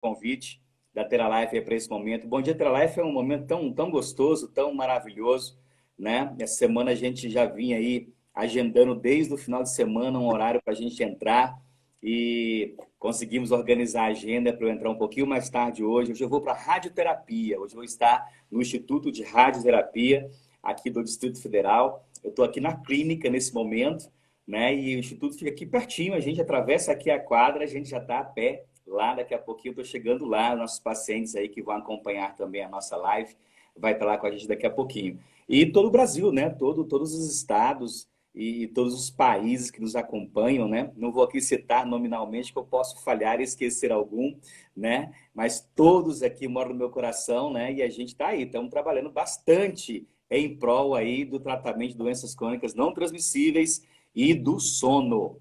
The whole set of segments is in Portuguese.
convite da Teralife para esse momento. Bom dia, Teralife é um momento tão gostoso, tão maravilhoso, né? Essa semana a gente já vinha aí agendando desde o final de semana um horário para a gente entrar e conseguimos organizar a agenda para eu entrar um pouquinho mais tarde hoje. Hoje eu vou para a radioterapia. Hoje eu vou estar no Instituto de Radioterapia aqui do Distrito Federal. Eu estou aqui na clínica nesse momento, né? E o Instituto fica aqui pertinho. A gente atravessa aqui a quadra, a gente já está a pé lá. Daqui a pouquinho eu estou chegando lá. Nossos pacientes aí que vão acompanhar também a nossa live vai estar lá com a gente daqui a pouquinho. E todo o Brasil, né? Todos os estados e todos os países que nos acompanham, né? Não vou aqui citar nominalmente, que eu posso falhar e esquecer algum, né? Mas todos aqui moram no meu coração, né? E a gente está aí, estamos trabalhando bastante em prol aí do tratamento de doenças crônicas não transmissíveis e do sono.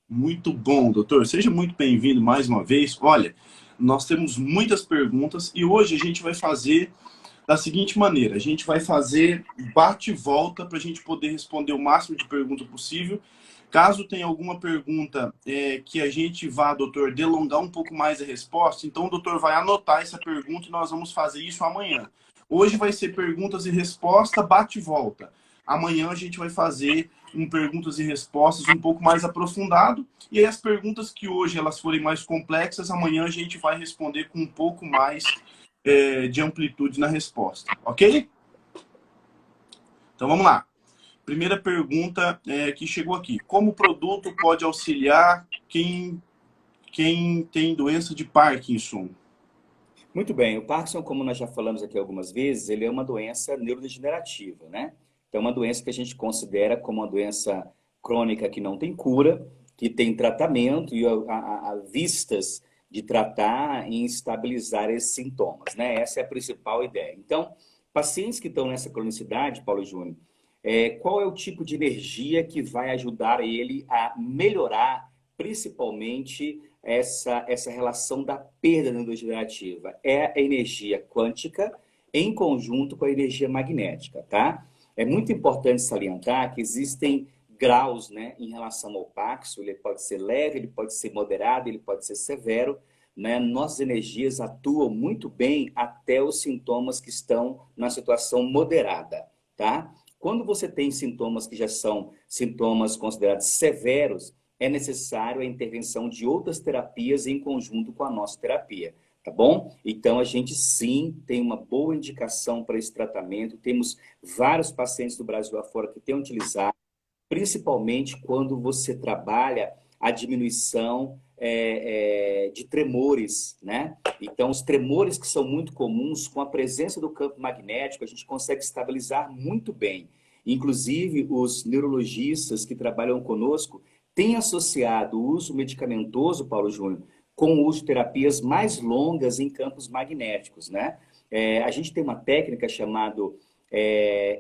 Muito bom, doutor. Seja muito bem-vindo mais uma vez. Olha, nós temos muitas perguntas e hoje a gente vai fazer da seguinte maneira: a gente vai fazer bate e volta para a gente poder responder o máximo de perguntas possível. Caso tenha alguma pergunta que a gente vá, doutor, delongar um pouco mais a resposta, então o doutor vai anotar essa pergunta e nós vamos fazer isso amanhã. Hoje vai ser perguntas e resposta, bate e volta. Amanhã a gente vai fazer perguntas e respostas um pouco mais aprofundado. E aí as perguntas que hoje elas forem mais complexas, amanhã a gente vai responder com um pouco mais de amplitude na resposta. Ok? Então vamos lá. Primeira pergunta que chegou aqui. Como o produto pode auxiliar quem tem doença de Parkinson? Muito bem, o Parkinson, como nós já falamos aqui algumas vezes, ele é uma doença neurodegenerativa, né? Então, é uma doença que a gente considera como uma doença crônica que não tem cura, que tem tratamento e há vistas de tratar e estabilizar esses sintomas, né? Essa é a principal ideia. Então, pacientes que estão nessa cronicidade, Paulo Júnior, qual é o tipo de energia que vai ajudar ele a melhorar, principalmente essa relação da perda neurodegenerativa? É a energia quântica em conjunto com a energia magnética, tá? É muito importante salientar que existem graus, né, em relação ao Parkinson. Ele pode ser leve, ele pode ser moderado, ele pode ser severo, né? Nossas energias atuam muito bem até os sintomas que estão na situação moderada, tá? Quando você tem sintomas que já são sintomas considerados severos, é necessário a intervenção de outras terapias em conjunto com a nossa terapia, tá bom? Então, a gente sim tem uma boa indicação para esse tratamento. Temos vários pacientes do Brasil afora que têm utilizado, principalmente quando você trabalha a diminuição de tremores, né? Então, os tremores que são muito comuns, com a presença do campo magnético, a gente consegue estabilizar muito bem. Inclusive, os neurologistas que trabalham conosco têm associado o uso medicamentoso, Paulo Júnior, com o uso de terapias mais longas em campos magnéticos, né? A gente tem uma técnica chamada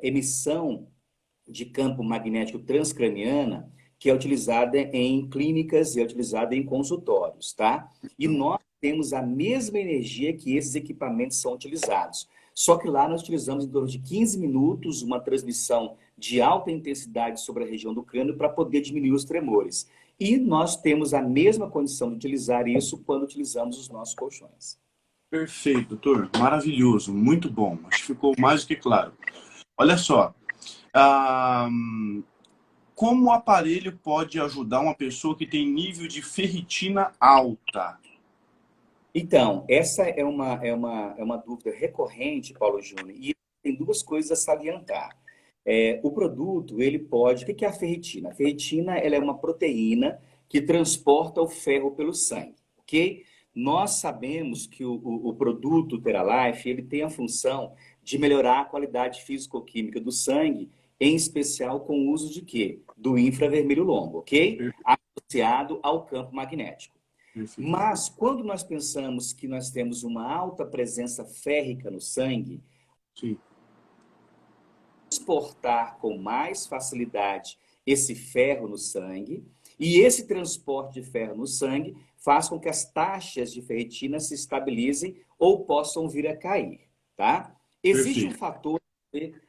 emissão de campo magnético transcraniana, que é utilizada em clínicas e é utilizada em consultórios, tá? E nós temos a mesma energia que esses equipamentos são utilizados. Só que lá nós utilizamos em torno de 15 minutos uma transmissão de alta intensidade sobre a região do crânio para poder diminuir os tremores. E nós temos a mesma condição de utilizar isso quando utilizamos os nossos colchões. Perfeito, doutor. Maravilhoso. Muito bom. Acho que ficou mais do que claro. Olha só. Ah, como o aparelho pode ajudar uma pessoa que tem nível de ferritina alta? Então, essa é uma dúvida recorrente, Paulo Júnior, e tem duas coisas a salientar. O produto, ele pode... O que é a ferritina? A ferritina, ela é uma proteína que transporta o ferro pelo sangue, ok? Nós sabemos que o produto Teralife, ele tem a função de melhorar a qualidade físico-química do sangue, em especial com o uso de quê? Do infravermelho longo, ok? Associado ao campo magnético. Perfeito. Mas, quando nós pensamos que nós temos uma alta presença férrica no sangue, Sim. transportar com mais facilidade esse ferro no sangue, e esse transporte de ferro no sangue faz com que as taxas de ferritina se estabilizem ou possam vir a cair, tá? Existe um Perfeito. fator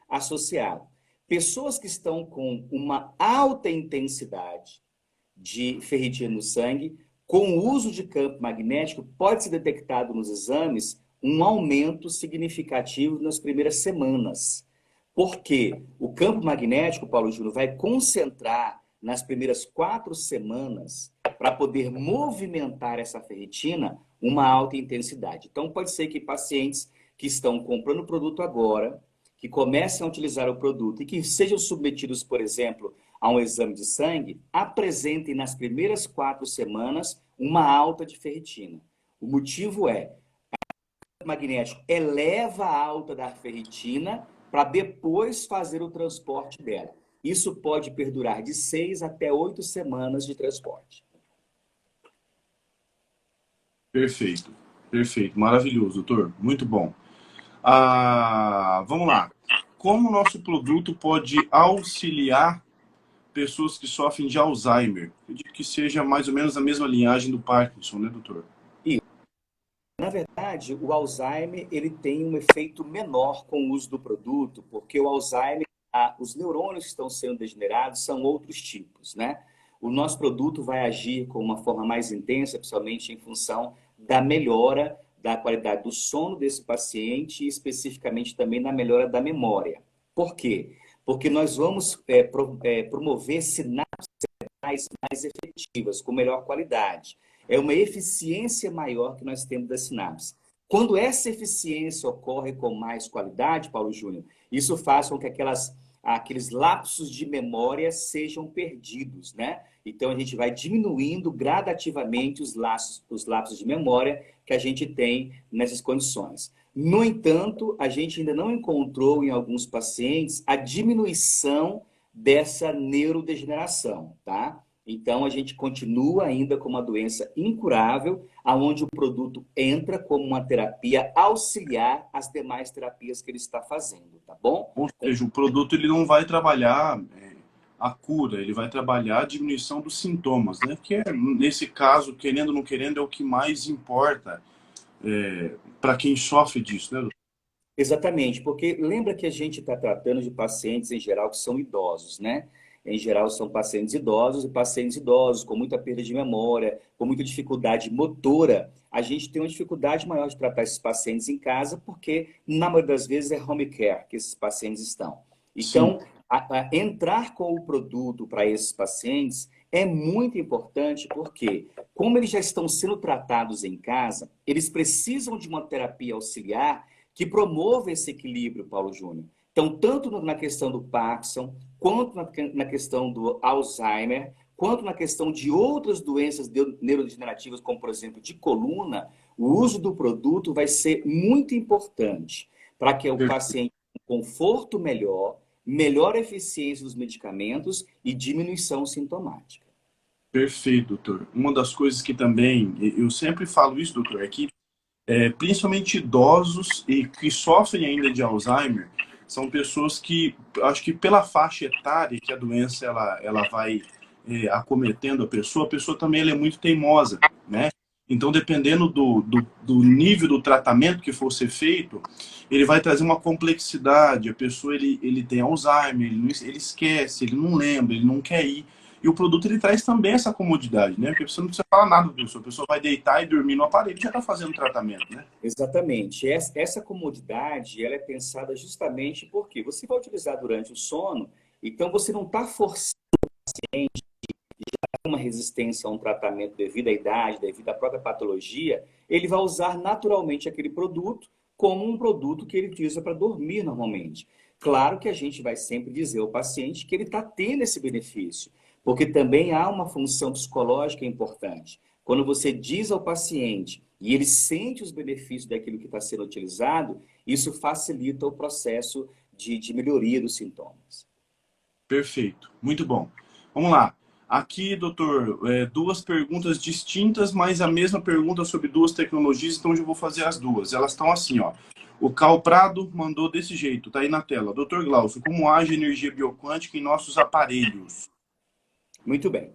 associado. Pessoas que estão com uma alta intensidade de ferritina no sangue Com o uso de campo magnético, pode ser detectado nos exames um aumento significativo nas primeiras semanas. Porque o campo magnético, Paulo Júnior, vai concentrar nas primeiras 4 semanas para poder movimentar essa ferritina uma alta intensidade. Então, pode ser que pacientes que estão comprando o produto agora, que comecem a utilizar o produto e que sejam submetidos, por exemplo, a um exame de sangue, apresentem nas primeiras 4 semanas uma alta de ferritina. O motivo é o magnético eleva a alta da ferritina para depois fazer o transporte dela. Isso pode perdurar de 6 até 8 semanas de transporte. Perfeito, perfeito. Maravilhoso, doutor. Muito bom. Vamos lá. Como o nosso produto pode auxiliar pessoas que sofrem de Alzheimer? Eu digo que seja mais ou menos a mesma linhagem do Parkinson, né, doutor? E, na verdade, o Alzheimer ele tem um efeito menor com o uso do produto, porque o Alzheimer, os neurônios que estão sendo degenerados são outros tipos, né? O nosso produto vai agir com uma forma mais intensa, principalmente em função da melhora da qualidade do sono desse paciente e especificamente também na melhora da memória. Por quê? Porque nós vamos promover sinapses mais efetivas, com melhor qualidade. É uma eficiência maior que nós temos da sinapse. Quando essa eficiência ocorre com mais qualidade, Paulo Júnior, isso faz com que aqueles lapsos de memória sejam perdidos, né? Então a gente vai diminuindo gradativamente os lapsos de memória que a gente tem nessas condições. No entanto, a gente ainda não encontrou em alguns pacientes a diminuição dessa neurodegeneração, tá? Então a gente continua ainda com uma doença incurável, aonde o produto entra como uma terapia auxiliar às demais terapias que ele está fazendo, tá bom? Ou seja, o produto ele não vai trabalhar a cura, ele vai trabalhar a diminuição dos sintomas, né? Que nesse caso, querendo ou não querendo, é o que mais importa para quem sofre disso, né, doutor? Exatamente, porque lembra que a gente está tratando de pacientes em geral que são idosos, né? Em geral são pacientes idosos e pacientes idosos com muita perda de memória, com muita dificuldade motora. A gente tem uma dificuldade maior de tratar esses pacientes em casa porque, na maioria das vezes, é home care que esses pacientes estão. Sim, Então, entrar com o produto para esses pacientes é muito importante porque, como eles já estão sendo tratados em casa, eles precisam de uma terapia auxiliar que promova esse equilíbrio, Paulo Júnior. Então, tanto na questão do Parkinson, quanto na questão do Alzheimer, quanto na questão de outras doenças neurodegenerativas, como, por exemplo, de coluna, o uso do produto vai ser muito importante para que o paciente tenha um conforto melhor, melhor eficiência dos medicamentos e diminuição sintomática. perfeito, doutor. Uma das coisas que também, eu sempre falo isso, doutor, é que principalmente idosos e que sofrem ainda de Alzheimer, são pessoas que, acho que pela faixa etária que a doença ela vai acometendo a pessoa também ela é muito teimosa, né? Então, dependendo do nível do tratamento que for ser feito, ele vai trazer uma complexidade. A pessoa ele tem Alzheimer, ele esquece, ele não lembra, ele não quer ir. E o produto ele traz também essa comodidade, né? Porque você não precisa falar nada da pessoa. A pessoa vai deitar e dormir no aparelho e já está fazendo o tratamento, né? Exatamente. Essa comodidade ela é pensada justamente porque você vai utilizar durante o sono, então você não está forçando uma resistência a um tratamento devido à idade, devido à própria patologia, ele vai usar naturalmente aquele produto como um produto que ele utiliza para dormir normalmente. Claro que a gente vai sempre dizer ao paciente que ele está tendo esse benefício, porque também há uma função psicológica importante. Quando você diz ao paciente e ele sente os benefícios daquilo que está sendo utilizado, isso facilita o processo de melhoria dos sintomas. Perfeito. Muito bom. Vamos lá. Aqui, doutor, duas perguntas distintas, mas a mesma pergunta sobre duas tecnologias, então eu já vou fazer as duas. Elas estão assim, ó. O Cal Prado mandou desse jeito, tá aí na tela. Doutor Glaucio, como age a energia bioquântica em nossos aparelhos? Muito bem.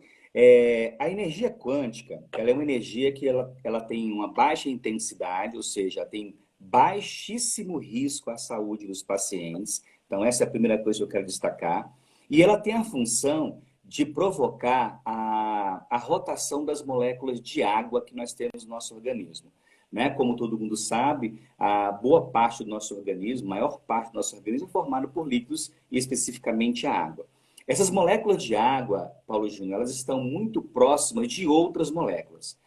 A energia quântica, ela é uma energia que ela tem uma baixa intensidade, ou seja, tem baixíssimo risco à saúde dos pacientes. Então, essa é a primeira coisa que eu quero destacar. E ela tem a função de provocar a rotação das moléculas de água que nós temos no nosso organismo. Né? Como todo mundo sabe, a boa parte do nosso organismo, a maior parte do nosso organismo é formado por líquidos e especificamente a água. Essas moléculas de água, Paulo Júnior, elas estão muito próximas de outras moléculas.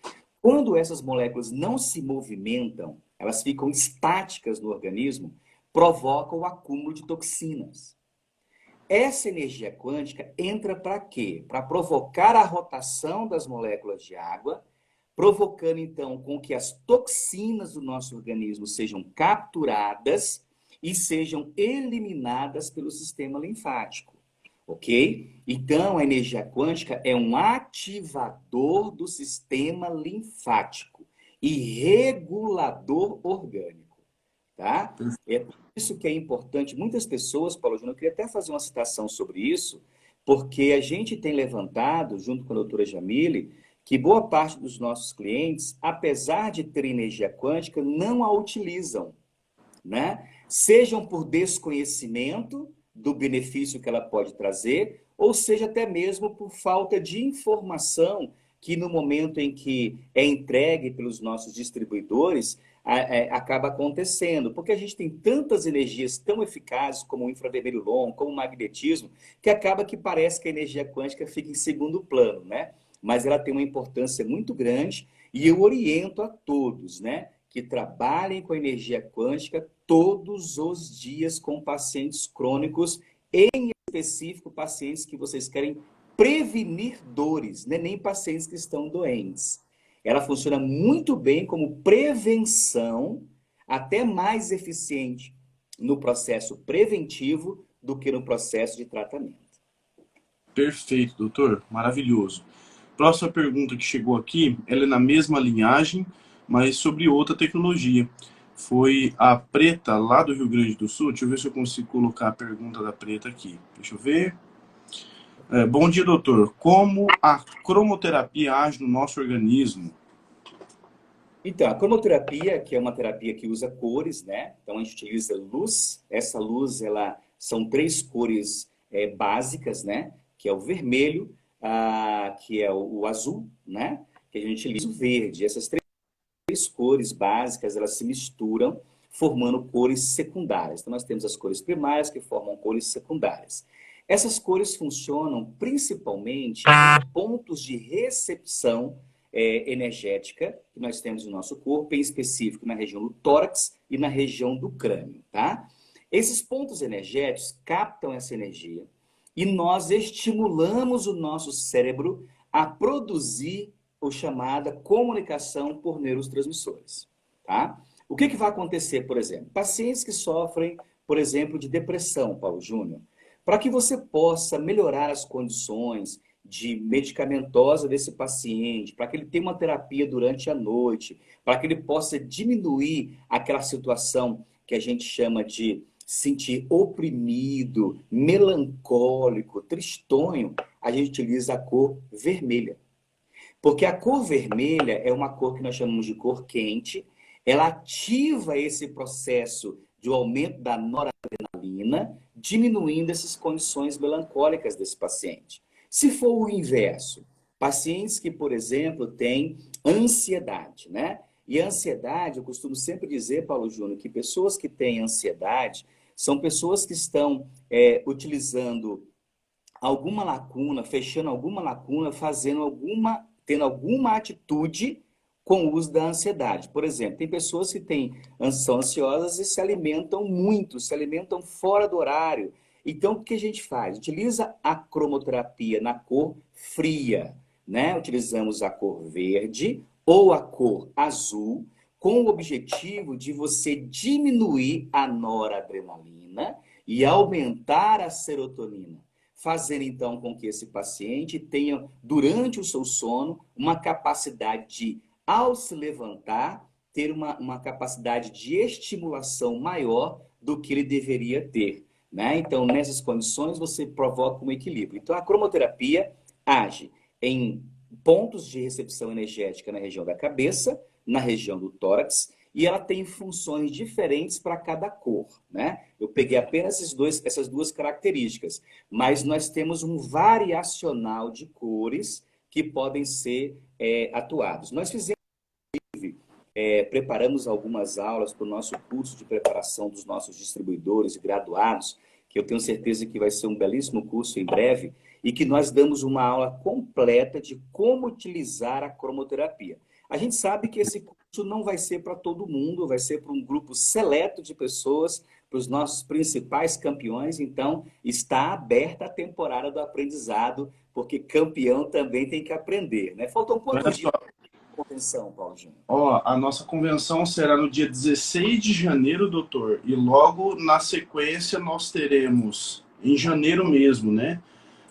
Quando essas moléculas não se movimentam, elas ficam estáticas no organismo, provoca o acúmulo de toxinas. Essa energia quântica entra para quê? Para provocar a rotação das moléculas de água, provocando então com que as toxinas do nosso organismo sejam capturadas e sejam eliminadas pelo sistema linfático. Ok? Então, a energia quântica é um ativador do sistema linfático e regulador orgânico, tá? É por isso que é importante, muitas pessoas, Paulo Júnior, eu queria até fazer uma citação sobre isso, porque a gente tem levantado, junto com a doutora Jamile, que boa parte dos nossos clientes, apesar de ter energia quântica, não a utilizam, né? Sejam por desconhecimento do benefício que ela pode trazer, ou seja, até mesmo por falta de informação que no momento em que é entregue pelos nossos distribuidores, acaba acontecendo. Porque a gente tem tantas energias tão eficazes, como o infravermelho longo, como o magnetismo, que acaba que parece que a energia quântica fica em segundo plano, né? Mas ela tem uma importância muito grande e eu oriento a todos, né, que trabalhem com energia quântica todos os dias com pacientes crônicos, em específico pacientes que vocês querem prevenir dores, né? Nem pacientes que estão doentes. Ela funciona muito bem como prevenção, até mais eficiente no processo preventivo do que no processo de tratamento. Perfeito, doutor. Maravilhoso. Próxima pergunta que chegou aqui, ela é na mesma linhagem, mas sobre outra tecnologia. Foi a Preta, lá do Rio Grande do Sul. Deixa eu ver se eu consigo colocar a pergunta da Preta aqui. Deixa eu ver. Bom dia, doutor. Como a cromoterapia age no nosso organismo? Então, a cromoterapia, que é uma terapia que usa cores, né? Então, a gente utiliza luz. Essa luz, são três cores básicas, né? Que é o vermelho, que é o azul, né? Que a gente utiliza o verde. Essas três cores básicas, elas se misturam, formando cores secundárias. Então, nós temos as cores primárias, que formam cores secundárias. Essas cores funcionam principalmente como pontos de recepção energética que nós temos no nosso corpo, em específico na região do tórax e na região do crânio, tá? Esses pontos energéticos captam essa energia e nós estimulamos o nosso cérebro a produzir o chamada comunicação por neurotransmissores, tá? O que vai acontecer, por exemplo? Pacientes que sofrem, por exemplo, de depressão, Paulo Júnior, para que você possa melhorar as condições de medicamentosa desse paciente, para que ele tenha uma terapia durante a noite, para que ele possa diminuir aquela situação que a gente chama de sentir oprimido, melancólico, tristonho, a gente utiliza a cor vermelha. Porque a cor vermelha é uma cor que nós chamamos de cor quente, ela ativa esse processo de aumento da noradrenalina, diminuindo essas condições melancólicas desse paciente. Se for o inverso, pacientes que, por exemplo, têm ansiedade, né? E a ansiedade, eu costumo sempre dizer, Paulo Júnior, que pessoas que têm ansiedade são pessoas que estão utilizando alguma lacuna, fechando alguma lacuna, tendo alguma atitude com o uso da ansiedade. Por exemplo, tem pessoas que são ansiosas e se alimentam muito, se alimentam fora do horário. Então, o que a gente faz? Utiliza a cromoterapia na cor fria, né? Utilizamos a cor verde ou a cor azul, com o objetivo de você diminuir a noradrenalina e aumentar a serotonina, fazendo então com que esse paciente tenha, durante o seu sono, uma capacidade de, ao se levantar, ter uma capacidade de estimulação maior do que ele deveria ter, né? Então, nessas condições, você provoca um equilíbrio. Então, a cromoterapia age em pontos de recepção energética na região da cabeça, na região do tórax e ela tem funções diferentes para cada cor, né? Eu peguei apenas essas duas características, mas nós temos um variacional de cores que podem ser atuados. Nós preparamos algumas aulas para o nosso curso de preparação dos nossos distribuidores e graduados, que eu tenho certeza que vai ser um belíssimo curso em breve, e que nós damos uma aula completa de como utilizar a cromoterapia. A gente sabe que esse curso não vai ser para todo mundo, vai ser para um grupo seleto de pessoas, para os nossos principais campeões, então está aberta a temporada do aprendizado, porque campeão também tem que aprender, né? Faltam quantos dias para a convenção, Paulo Júnior? Ó, a nossa convenção será no dia 16 de janeiro, doutor, e logo na sequência nós teremos, em janeiro mesmo, né?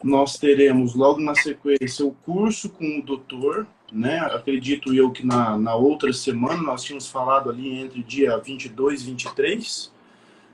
Nós teremos logo na sequência o curso com o doutor, né? Acredito eu que na outra semana nós tínhamos falado ali entre dia 22 e 23,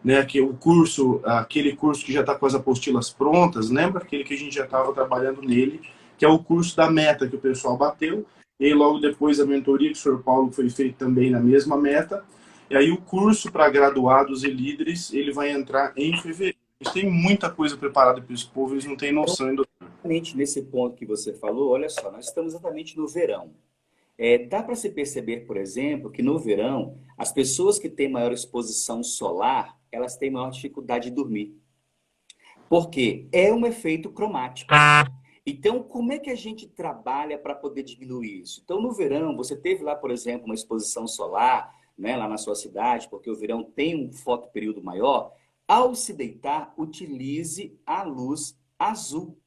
né? Que o curso, aquele curso que já está com as apostilas prontas, lembra? Aquele que a gente já estava trabalhando nele, que é o curso da meta que o pessoal bateu. E aí, logo depois a mentoria que o senhor Paulo foi feito também na mesma meta. E aí o curso para graduados e líderes, ele vai entrar em fevereiro. A gente tem muita coisa preparada para esse povo, eles não têm noção ainda. Exatamente nesse ponto que você falou, olha só, nós estamos exatamente no verão. Dá para se perceber, por exemplo, que no verão, as pessoas que têm maior exposição solar, elas têm maior dificuldade de dormir. Porque é um efeito cromático. Então, como é que a gente trabalha para poder diminuir isso? Então, no verão, você teve lá, por exemplo, uma exposição solar, né, lá na sua cidade, porque o verão tem um fotoperíodo maior. Ao se deitar, utilize a luz azul.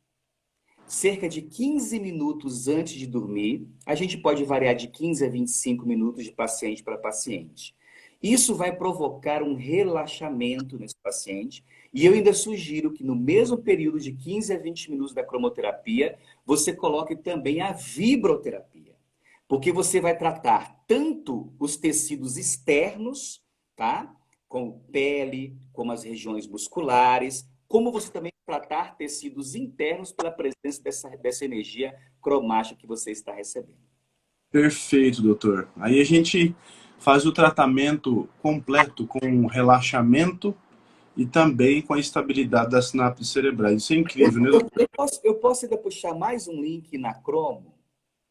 Cerca de 15 minutos antes de dormir, a gente pode variar de 15 a 25 minutos de paciente para paciente. Isso vai provocar um relaxamento nesse paciente. E eu ainda sugiro que no mesmo período de 15 a 20 minutos da cromoterapia, você coloque também a vibroterapia. Porque você vai tratar tanto os tecidos externos, tá? Como pele, como as regiões musculares, como você também vai tratar tecidos internos pela presença dessa energia cromática que você está recebendo. Perfeito, doutor. Aí a gente faz o tratamento completo com relaxamento e também com a estabilidade das sinapses cerebrais. Isso é incrível, né, doutor? Eu posso ainda puxar mais um link na Cromo?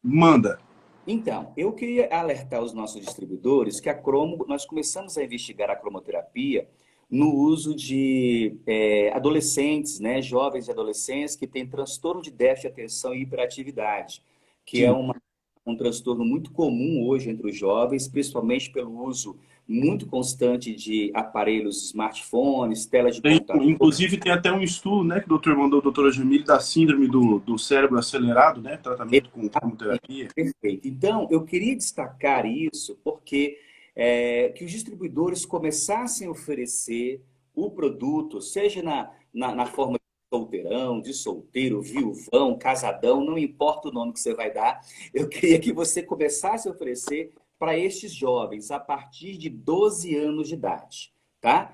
Manda. Então, eu queria alertar os nossos distribuidores que a Cromo, nós começamos a investigar a cromoterapia no uso de adolescentes, né, jovens e adolescentes que têm transtorno de déficit de atenção e hiperatividade, que é Sim. um transtorno muito comum hoje entre os jovens, principalmente pelo uso muito constante de aparelhos, smartphones, telas de computador. Inclusive tem até um estudo, né, que o doutor mandou, a doutora Jamile, da síndrome do cérebro acelerado, né, tratamento com quimioterapia. Perfeito. Então, eu queria destacar isso porque que os distribuidores começassem a oferecer o produto, seja na forma de solteirão, de solteiro, viuvão, casadão, não importa o nome que você vai dar, eu queria que você começasse a oferecer para estes jovens a partir de 12 anos de idade, tá?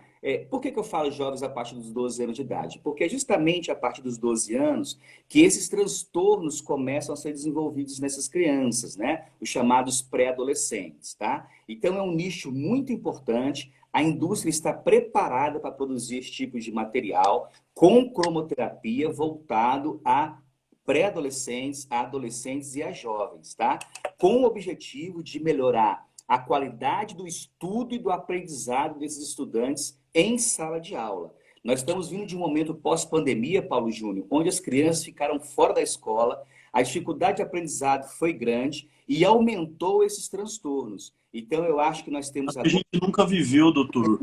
Por que eu falo jovens a partir dos 12 anos de idade? Porque é justamente a partir dos 12 anos que esses transtornos começam a ser desenvolvidos nessas crianças, né? Os chamados pré-adolescentes, tá? Então é um nicho muito importante. A indústria está preparada para produzir esse tipo de material com cromoterapia voltado a pré-adolescentes, a adolescentes e a jovens, tá? Com o objetivo de melhorar a qualidade do estudo e do aprendizado desses estudantes em sala de aula. Nós estamos vindo de um momento pós-pandemia, Paulo Júnior, onde as crianças ficaram fora da escola, a dificuldade de aprendizado foi grande e aumentou esses transtornos. Então, eu acho que nós temos... A gente nunca viveu, doutor,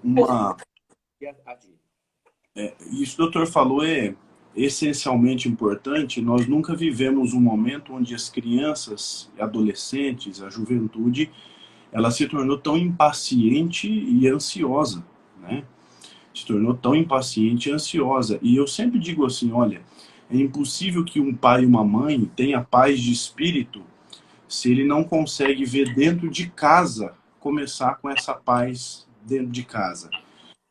isso que o doutor falou é essencialmente importante. Nós nunca vivemos um momento onde as crianças, adolescentes, a juventude, ela se tornou tão impaciente e ansiosa, né? Se tornou tão impaciente e ansiosa. E eu sempre digo assim, olha, é impossível que um pai e uma mãe tenha paz de espírito se ele não consegue ver dentro de casa, começar com essa paz dentro de casa.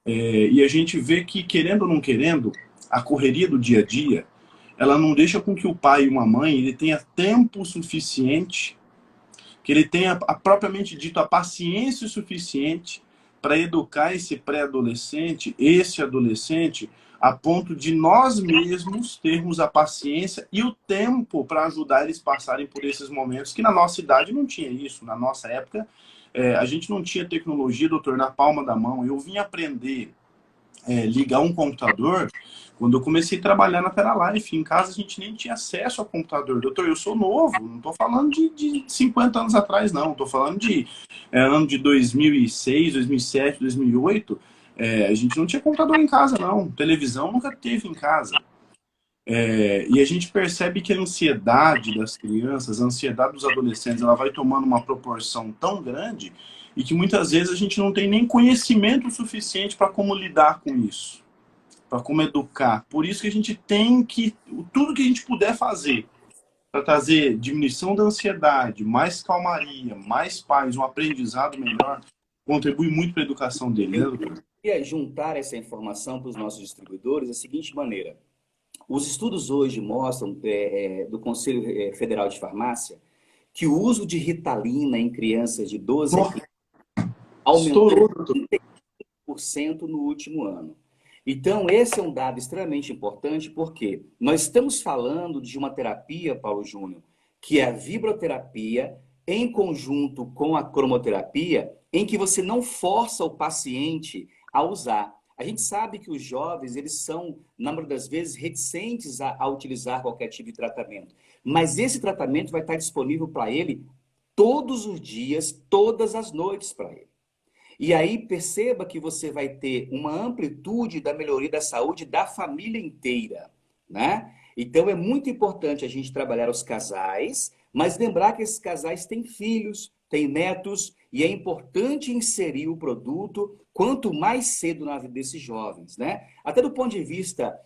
E a gente vê que, querendo ou não querendo, a correria do dia a dia, ela não deixa com que o pai e uma mãe ele tenha tempo suficiente que ele tenha, propriamente dito, a paciência suficiente para educar esse pré-adolescente, esse adolescente, a ponto de nós mesmos termos a paciência e o tempo para ajudar eles a passarem por esses momentos, que na nossa idade não tinha isso. Na nossa época, a gente não tinha tecnologia, doutor, na palma da mão. Eu vim aprender ligar um computador quando eu comecei a trabalhar na Teralife. Em casa a gente nem tinha acesso ao computador. Doutor, eu sou novo, não estou falando de 50 anos atrás, não. Estou falando de ano de 2006, 2007, 2008. A gente não tinha computador em casa, não. Televisão nunca teve em casa. E a gente percebe que a ansiedade das crianças, a ansiedade dos adolescentes, ela vai tomando uma proporção tão grande e que muitas vezes a gente não tem nem conhecimento suficiente para como lidar com isso, para como educar. Por isso que a gente tem que, tudo que a gente puder fazer para trazer diminuição da ansiedade, mais calmaria, mais paz, um aprendizado melhor, contribui muito para a educação dele, né, Eu doutor? queria juntar essa informação para os nossos distribuidores da seguinte maneira. Os estudos hoje mostram, do Conselho Federal de Farmácia, que o uso de Ritalina em crianças de 12 a Nossa, 15 aumentou estourou, doutor. 30% no último ano. Então, esse é um dado extremamente importante, porque nós estamos falando de uma terapia, Paulo Júnior, que é a vibroterapia, em conjunto com a cromoterapia, em que você não força o paciente a usar. A gente sabe que os jovens, eles são, na maioria das vezes, reticentes a utilizar qualquer tipo de tratamento. Mas esse tratamento vai estar disponível para ele todos os dias, todas as noites para ele. E aí perceba que você vai ter uma amplitude da melhoria da saúde da família inteira, né? Então é muito importante a gente trabalhar os casais, mas lembrar que esses casais têm filhos, têm netos, e é importante inserir o produto quanto mais cedo na vida desses jovens, né? Até do ponto de vista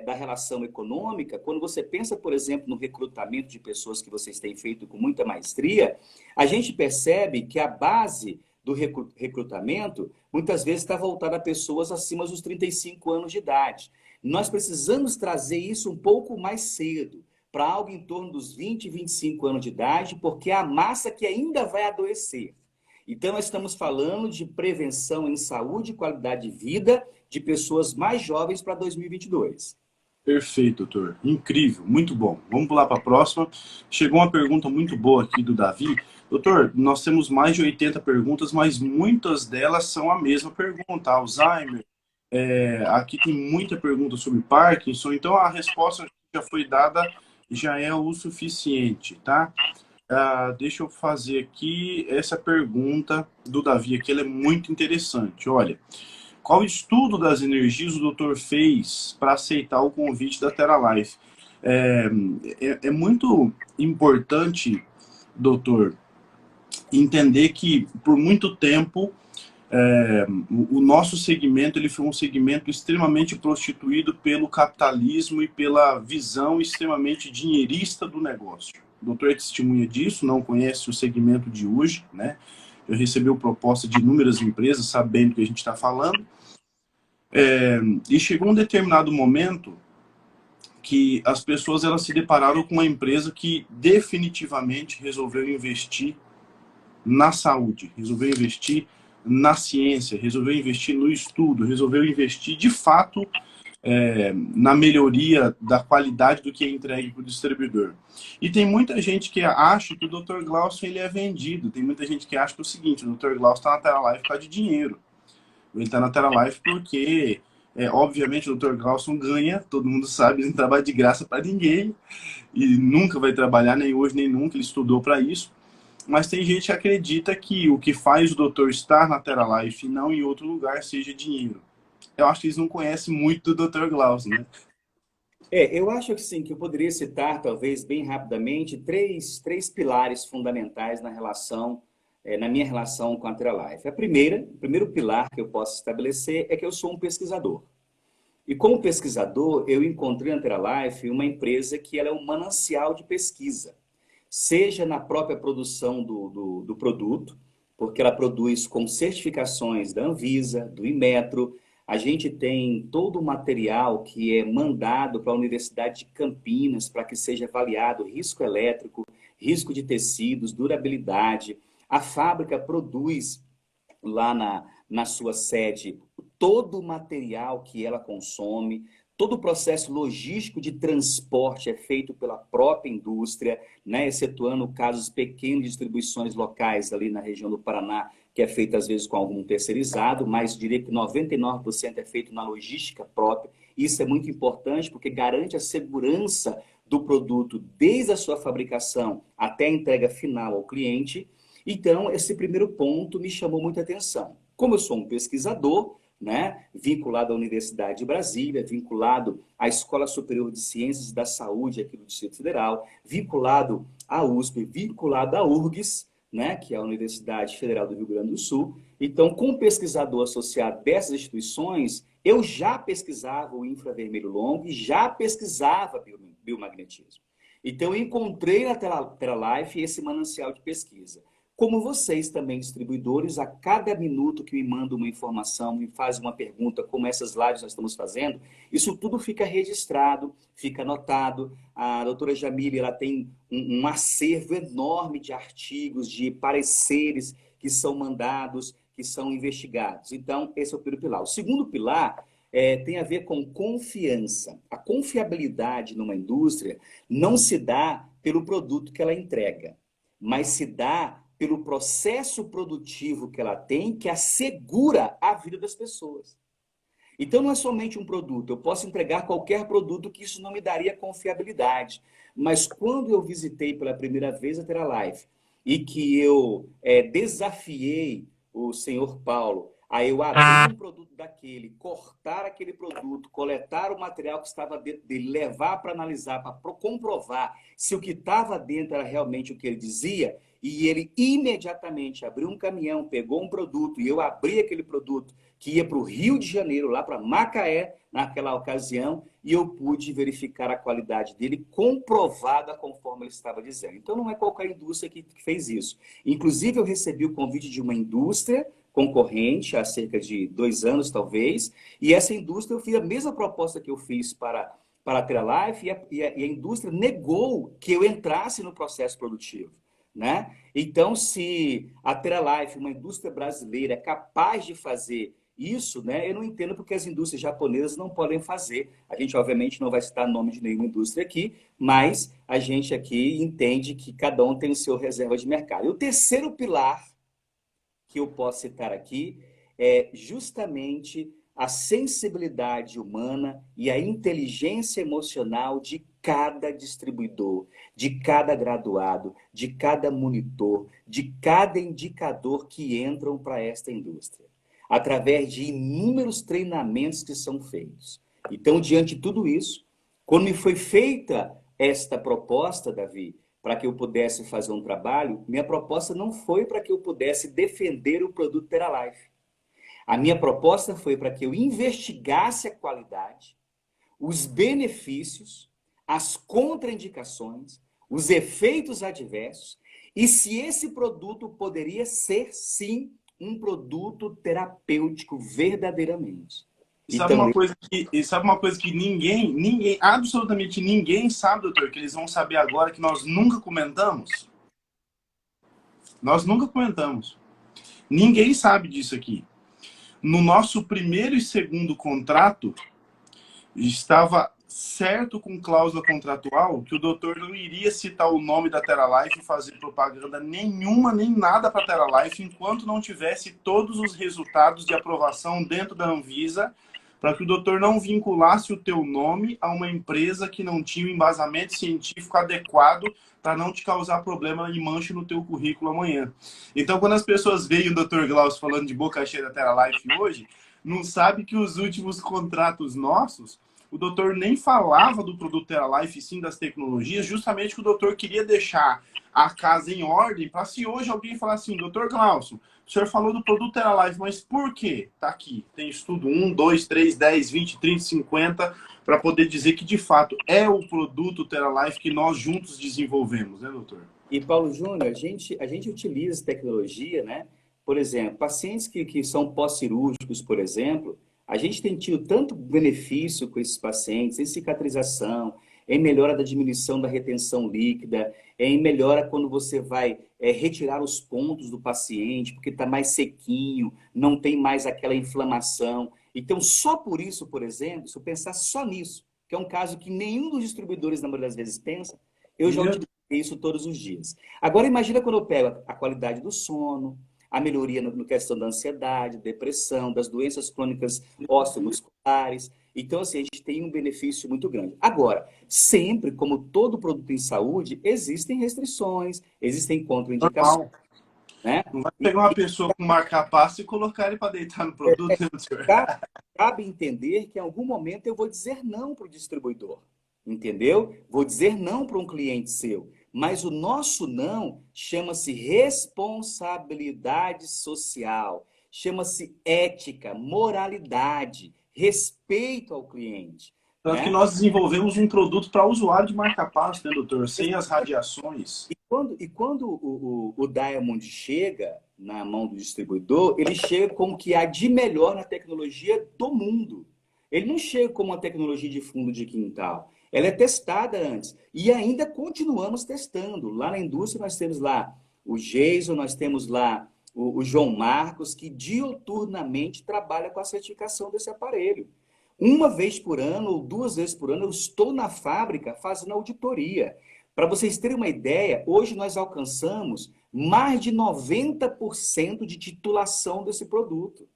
da relação econômica, quando você pensa, por exemplo, no recrutamento de pessoas que vocês têm feito com muita maestria, a gente percebe que a base do recrutamento, muitas vezes está voltada a pessoas acima dos 35 anos de idade. Nós precisamos trazer isso um pouco mais cedo, para algo em torno dos 20, 25 anos de idade, porque é a massa que ainda vai adoecer. Então, nós estamos falando de prevenção em saúde e qualidade de vida de pessoas mais jovens para 2022. Perfeito, doutor. Incrível, muito bom. Vamos pular para a próxima. Chegou uma pergunta muito boa aqui do Davi. Doutor, nós temos mais de 80 perguntas, mas muitas delas são a mesma pergunta. Alzheimer, aqui tem muita pergunta sobre Parkinson, então a resposta que já foi dada já é o suficiente, tá? Deixa eu fazer aqui essa pergunta do Davi aqui, ela é muito interessante. Olha, qual estudo das energias o doutor fez para aceitar o convite da Teralife? É muito importante, doutor, entender que por muito tempo o nosso segmento ele foi um segmento extremamente prostituído pelo capitalismo e pela visão extremamente dinheirista do negócio. O doutor é testemunha disso, não conhece o segmento de hoje, né? Eu recebi proposta de inúmeras empresas, sabendo o que a gente está falando, e chegou um determinado momento que as pessoas elas se depararam com uma empresa que definitivamente resolveu investir na saúde, resolveu investir na ciência, resolveu investir no estudo, resolveu investir de fato na melhoria da qualidade do que é entregue para o distribuidor. E tem muita gente que acha que o Dr. Glaucio ele é vendido, tem muita gente que acha que é o seguinte, o Dr. Glaucio está na Teralife por causa de dinheiro. Ele está na Teralife porque, obviamente, o Dr. Glaucio ganha, todo mundo sabe, ele não trabalha de graça para ninguém, e nunca vai trabalhar, nem hoje, nem nunca, ele estudou para isso. Mas tem gente que acredita que o que faz o doutor estar na Teralife e não em outro lugar seja dinheiro. Eu acho que eles não conhecem muito do Dr. Glaucio, né? Eu acho que sim, que eu poderia citar, talvez, bem rapidamente, três pilares fundamentais na relação, na minha relação com a Teralife. O primeiro pilar que eu posso estabelecer é que eu sou um pesquisador. E como pesquisador, eu encontrei na Teralife uma empresa que ela é um manancial de pesquisa, seja na própria produção do produto, porque ela produz com certificações da Anvisa, do Inmetro. A gente tem todo o material que é mandado para a Universidade de Campinas para que seja avaliado risco elétrico, risco de tecidos, durabilidade. A fábrica produz lá na sua sede todo o material que ela consome, todo o processo logístico de transporte é feito pela própria indústria, né? Excetuando casos pequenos de distribuições locais ali na região do Paraná, que é feito às vezes com algum terceirizado, mas diria que 99% é feito na logística própria. Isso é muito importante porque garante a segurança do produto desde a sua fabricação até a entrega final ao cliente. Então, esse primeiro ponto me chamou muita atenção. Como eu sou um pesquisador, né, vinculado à Universidade de Brasília, vinculado à Escola Superior de Ciências da Saúde aqui do Distrito Federal, vinculado à USP, vinculado à URGS, né, que é a Universidade Federal do Rio Grande do Sul. Então, como pesquisador associado dessas instituições, eu já pesquisava o infravermelho longo e já pesquisava biomagnetismo. Então, eu encontrei na Teralife esse manancial de pesquisa. Como vocês também, distribuidores, a cada minuto que me mandam uma informação, me fazem uma pergunta, como essas lives nós estamos fazendo, isso tudo fica registrado, fica anotado. A doutora Jamile, ela tem um acervo enorme de artigos, de pareceres que são mandados, que são investigados. Então, esse é o primeiro pilar. O segundo pilar tem a ver com confiança. A confiabilidade numa indústria não se dá pelo produto que ela entrega, mas se dá pelo processo produtivo que ela tem, que assegura a vida das pessoas. Então não é somente um produto, eu posso entregar qualquer produto que isso não me daria confiabilidade. Mas quando eu visitei pela primeira vez a Teralife e que eu desafiei o senhor Paulo a eu abrir um produto daquele, cortar aquele produto, coletar o material que estava dentro dele, levar para analisar, para comprovar se o que estava dentro era realmente o que ele dizia, e ele imediatamente abriu um caminhão, pegou um produto, e eu abri aquele produto que ia para o Rio de Janeiro, lá para Macaé, naquela ocasião, e eu pude verificar a qualidade dele comprovada conforme ele estava dizendo. Então não é qualquer indústria que fez isso. Inclusive eu recebi o convite de uma indústria concorrente há cerca de 2 anos, talvez, e essa indústria eu fiz a mesma proposta que eu fiz para a Teralife, e a indústria negou que eu entrasse no processo produtivo. Né? Então, se a Teralife, uma indústria brasileira, é capaz de fazer isso, né, eu não entendo porque as indústrias japonesas não podem fazer. A gente, obviamente, não vai citar nome de nenhuma indústria aqui, mas a gente aqui entende que cada um tem o seu reserva de mercado. E o terceiro pilar que eu posso citar aqui é justamente a sensibilidade humana e a inteligência emocional de cada distribuidor, de cada graduado, de cada monitor, de cada indicador que entram para esta indústria, através de inúmeros treinamentos que são feitos. Então, diante de tudo isso, quando me foi feita esta proposta, Davi, para que eu pudesse fazer um trabalho, minha proposta não foi para que eu pudesse defender o produto Teralife. A minha proposta foi para que eu investigasse a qualidade, os benefícios, as contraindicações, os efeitos adversos e se esse produto poderia ser, sim, um produto terapêutico verdadeiramente. Então, E sabe uma coisa que ninguém, absolutamente ninguém sabe, doutor, que eles vão saber agora que nós nunca comentamos? Nós nunca comentamos. Ninguém sabe disso aqui. No nosso primeiro e segundo contrato, estava certo com cláusula contratual que o doutor não iria citar o nome da Teralife e fazer propaganda nenhuma, nem nada para a Teralife, enquanto não tivesse todos os resultados de aprovação dentro da Anvisa, para que o doutor não vinculasse o teu nome a uma empresa que não tinha o embasamento científico adequado para não te causar problema e mancha no teu currículo amanhã. Então, quando as pessoas veem o doutor Glaucio falando de boca cheia da Teralife hoje, não sabe que os últimos contratos nossos, o doutor nem falava do produto Teralife, sim das tecnologias, justamente que o doutor queria deixar a casa em ordem, para se hoje alguém falar assim, doutor Glaucio, o senhor falou do produto Teralife, mas por quê? Tá aqui, tem estudo 1, 2, 3, 10, 20, 30, 50, para poder dizer que de fato é o produto Teralife que nós juntos desenvolvemos, né, doutor? E Paulo Júnior, a gente utiliza tecnologia, né? Por exemplo, pacientes que são pós-cirúrgicos, por exemplo, a gente tem tido tanto benefício com esses pacientes, em cicatrização, em melhora da diminuição da retenção líquida, em melhora quando você vai retirar os pontos do paciente, porque está mais sequinho, não tem mais aquela inflamação. Então, só por isso, por exemplo, se eu pensar só nisso, que é um caso que nenhum dos distribuidores, na maioria das vezes, pensa, eu já utilizo isso todos os dias. Agora, imagina quando eu pego a qualidade do sono, a melhoria no questão da ansiedade, depressão, das doenças crônicas osteomusculares. Então, assim, a gente tem um benefício muito grande. Agora, sempre, como todo produto em saúde, existem restrições, existem contraindicações, Normal. né? Não vai pegar uma pessoa com marca-passo e colocar ele para deitar no produto, né, doutor? Cabe entender que em algum momento eu vou dizer não para o distribuidor, entendeu? Vou dizer não para um cliente seu. Mas o nosso não chama-se responsabilidade social, chama-se ética, moralidade, respeito ao cliente, Tanto que né? nós desenvolvemos um produto para usuário de marca-passo, né, doutor? Sem as radiações. E quando o Diamond chega na mão do distribuidor, ele chega com o que há de melhor na tecnologia do mundo. Ele não chega com uma tecnologia de fundo de quintal. Ela é testada antes. E ainda continuamos testando. Lá na indústria nós temos lá o Jason, nós temos lá o João Marcos, que diuturnamente trabalha com a certificação desse aparelho. Uma vez por ano ou duas vezes por ano eu estou na fábrica fazendo auditoria. Para vocês terem uma ideia, hoje nós alcançamos mais de 90% de titulação desse produto,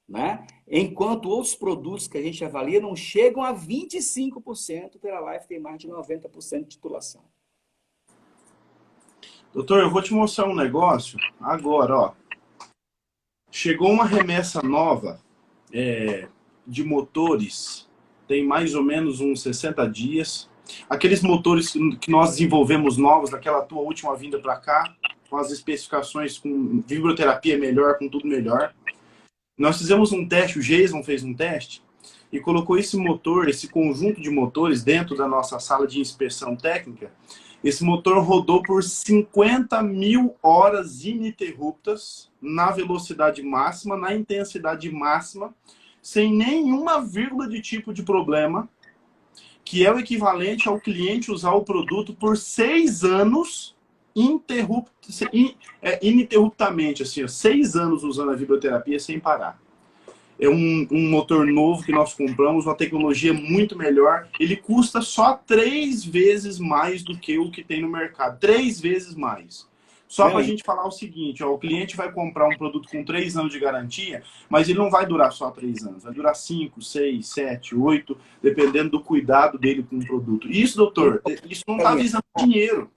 né? Enquanto outros produtos que a gente avalia não chegam a 25%, o Teralife tem mais de 90% de titulação. Doutor, eu vou te mostrar um negócio agora, ó. Chegou uma remessa nova de motores, tem mais ou menos uns 60 dias. Aqueles motores que nós desenvolvemos novos, daquela tua última vinda para cá, com as especificações, com vibroterapia melhor, com tudo melhor. Nós fizemos um teste, o Jason fez um teste, e colocou esse motor, esse conjunto de motores dentro da nossa sala de inspeção técnica. Esse motor rodou por 50 mil horas ininterruptas, na velocidade máxima, na intensidade máxima, sem nenhuma vírgula de tipo de problema, que é o equivalente ao cliente usar o produto por 6 anos ininterruptamente, assim, ó, 6 anos usando a vibroterapia sem parar. É um motor novo que nós compramos, uma tecnologia muito melhor. Ele custa só 3 vezes mais do que o que tem no mercado. 3 vezes mais. Só para a gente falar o seguinte, ó, o cliente vai comprar um produto com 3 anos de garantia, mas ele não vai durar só 3 anos. Vai durar 5, 6, 7, 8, dependendo do cuidado dele com o produto. Isso, doutor, isso não está visando dinheiro.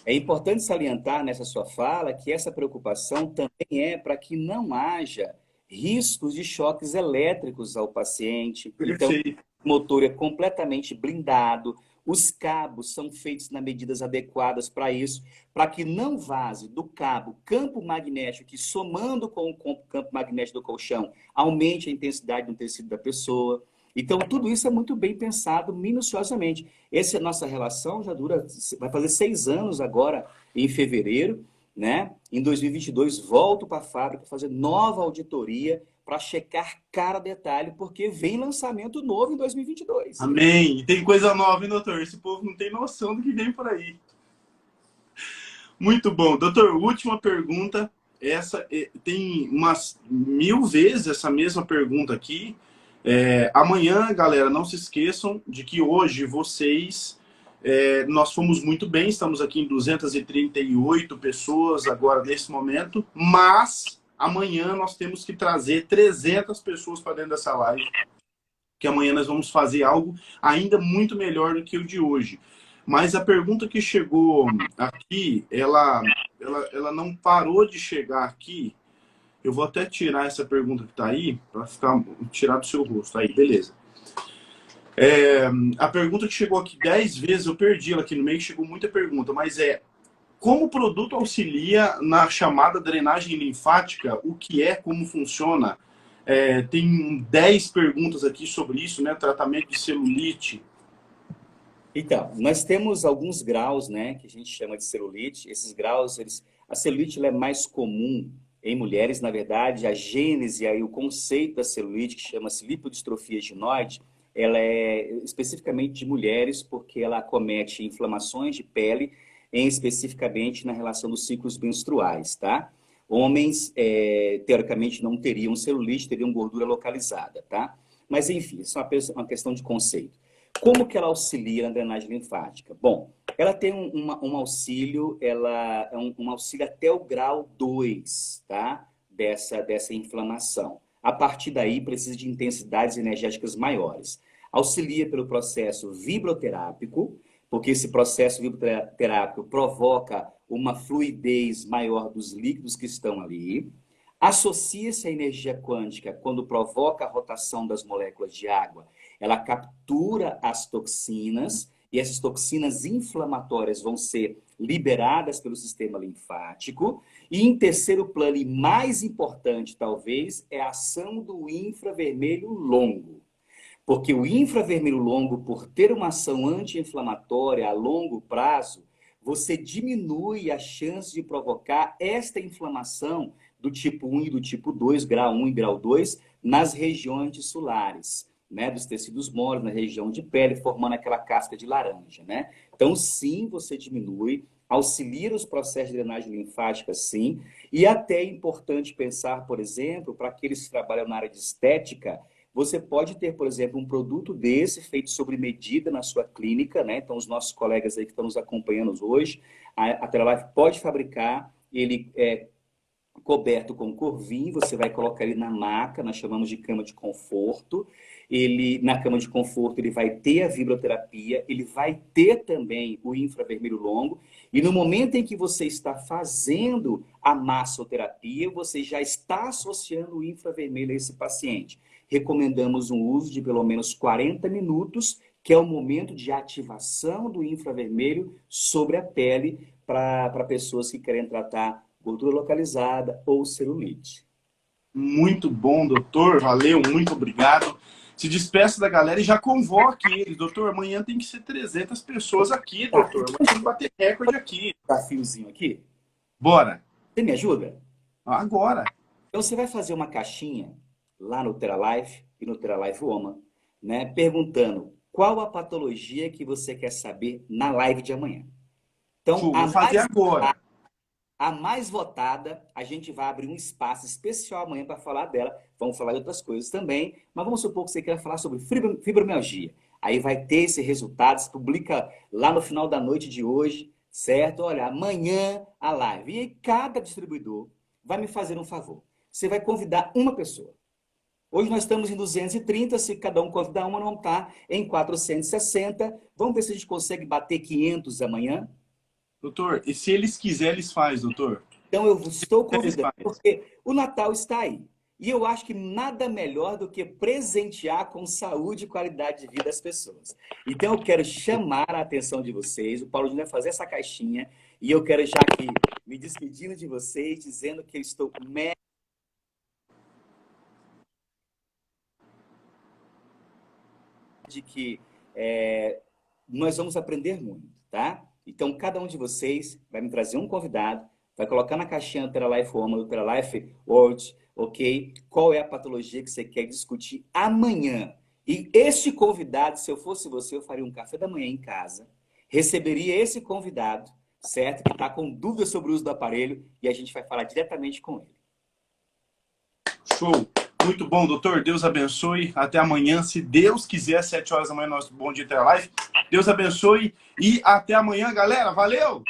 É importante salientar nessa sua fala que essa preocupação também é para que não haja riscos de choques elétricos ao paciente. Perfeito. Então, o motor é completamente blindado, os cabos são feitos nas medidas adequadas para isso, para que não vaze do cabo campo magnético, que somando com o campo magnético do colchão, aumente a intensidade no tecido da pessoa. Então, tudo isso é muito bem pensado minuciosamente. Essa nossa relação já dura, vai fazer 6 anos agora, em fevereiro, né? Em 2022, volto para a fábrica fazer nova auditoria para checar cada detalhe, porque vem lançamento novo em 2022. Amém. E tem coisa nova, hein, doutor? Esse povo não tem noção do que vem por aí. Muito bom. Doutor, última pergunta. Essa tem umas 1000 vezes essa mesma pergunta aqui. Amanhã, galera, não se esqueçam de que hoje vocês... nós fomos muito bem, estamos aqui em 238 pessoas agora nesse momento, mas amanhã nós temos que trazer 300 pessoas para dentro dessa live, que amanhã nós vamos fazer algo ainda muito melhor do que o de hoje. Mas a pergunta que chegou aqui, ela não parou de chegar aqui. Eu vou até tirar essa pergunta que está aí, para tirar do seu rosto. Aí, beleza. A pergunta que chegou aqui 10 vezes, eu perdi ela aqui no meio, que chegou muita pergunta, mas como o produto auxilia na chamada drenagem linfática, o que é, como funciona? Tem 10 perguntas aqui sobre isso, né? Tratamento de celulite. Então, nós temos alguns graus, né, que a gente chama de celulite. Esses graus, a celulite ela é mais comum em mulheres, na verdade, a gênese, aí, o conceito da celulite, que chama-se lipodistrofia ginoide, ela é especificamente de mulheres, porque ela acomete inflamações de pele, especificamente na relação dos ciclos menstruais, tá? Homens, teoricamente, não teriam celulite, teriam gordura localizada, tá? Mas, enfim, isso é uma questão de conceito. Como que ela auxilia na drenagem linfática? Bom, ela tem um auxílio, ela é um auxílio até o grau 2, tá? Dessa inflamação. A partir daí, precisa de intensidades energéticas maiores. Auxilia pelo processo vibroterápico, porque esse processo vibroterápico provoca uma fluidez maior dos líquidos que estão ali. Associa-se à energia quântica quando provoca a rotação das moléculas de água. Ela captura as toxinas e essas toxinas inflamatórias vão ser liberadas pelo sistema linfático. E em terceiro plano, e mais importante talvez, é a ação do infravermelho longo. Porque o infravermelho longo, por ter uma ação anti-inflamatória a longo prazo, você diminui a chance de provocar esta inflamação do tipo 1 e do tipo 2, grau 1 e grau 2, nas regiões tissulares, né, dos tecidos moles, na região de pele, formando aquela casca de laranja, né? Então, sim, você diminui, auxilia os processos de drenagem linfática, sim, e até é importante pensar, por exemplo, para aqueles que trabalham na área de estética, você pode ter, por exemplo, um produto desse feito sobre medida na sua clínica, né? Então, os nossos colegas aí que estão nos acompanhando hoje, a Teralife pode fabricar, ele é coberto com corvim, você vai colocar ele na maca, nós chamamos de cama de conforto. Ele, na cama de conforto, ele vai ter a vibroterapia, ele vai ter também o infravermelho longo, e no momento em que você está fazendo a massoterapia, você já está associando o infravermelho a esse paciente. Recomendamos um uso de pelo menos 40 minutos, que é o momento de ativação do infravermelho sobre a pele para pessoas que querem tratar gordura localizada ou celulite. Muito bom, doutor. Valeu, muito obrigado. Se despeça da galera e já convoque eles. Doutor, amanhã tem que ser 300 pessoas aqui, doutor. Amanhã tem que bater recorde aqui. Desafiozinho aqui. Bora. Você me ajuda? Agora. Então você vai fazer uma caixinha lá no Teralife e no Teralife Woman, né, perguntando qual a patologia que você quer saber na live de amanhã. Então, Vou fazer agora. A mais votada, a gente vai abrir um espaço especial amanhã para falar dela. Vamos falar de outras coisas também, mas vamos supor que você queira falar sobre fibromialgia. Aí vai ter esse resultado, se publica lá no final da noite de hoje, certo? Olha, amanhã a live. E aí cada distribuidor vai me fazer um favor. Você vai convidar uma pessoa. Hoje nós estamos em 230, se cada um convidar uma, não está em 460. Vamos ver se a gente consegue bater 500 amanhã. Doutor, e se eles quiserem, eles fazem, doutor? Então eu estou convidando, porque o Natal está aí. E eu acho que nada melhor do que presentear com saúde e qualidade de vida as pessoas. Então eu quero chamar a atenção de vocês, o Paulo Júnior vai fazer essa caixinha, e eu quero já aqui me despedindo de vocês, dizendo que eu estou de que nós vamos aprender muito, tá? Então, cada um de vocês vai me trazer um convidado, vai colocar na caixinha do Teralife Woman, do Teralife World, ok? Qual é a patologia que você quer discutir amanhã? E este convidado, se eu fosse você, eu faria um café da manhã em casa, receberia esse convidado, certo? Que está com dúvidas sobre o uso do aparelho, e a gente vai falar diretamente com ele. Show! Muito bom, doutor. Deus abençoe. Até amanhã, se Deus quiser, às 7 horas da manhã, nosso Bom Dia Teralife. Deus abençoe e até amanhã, galera. Valeu!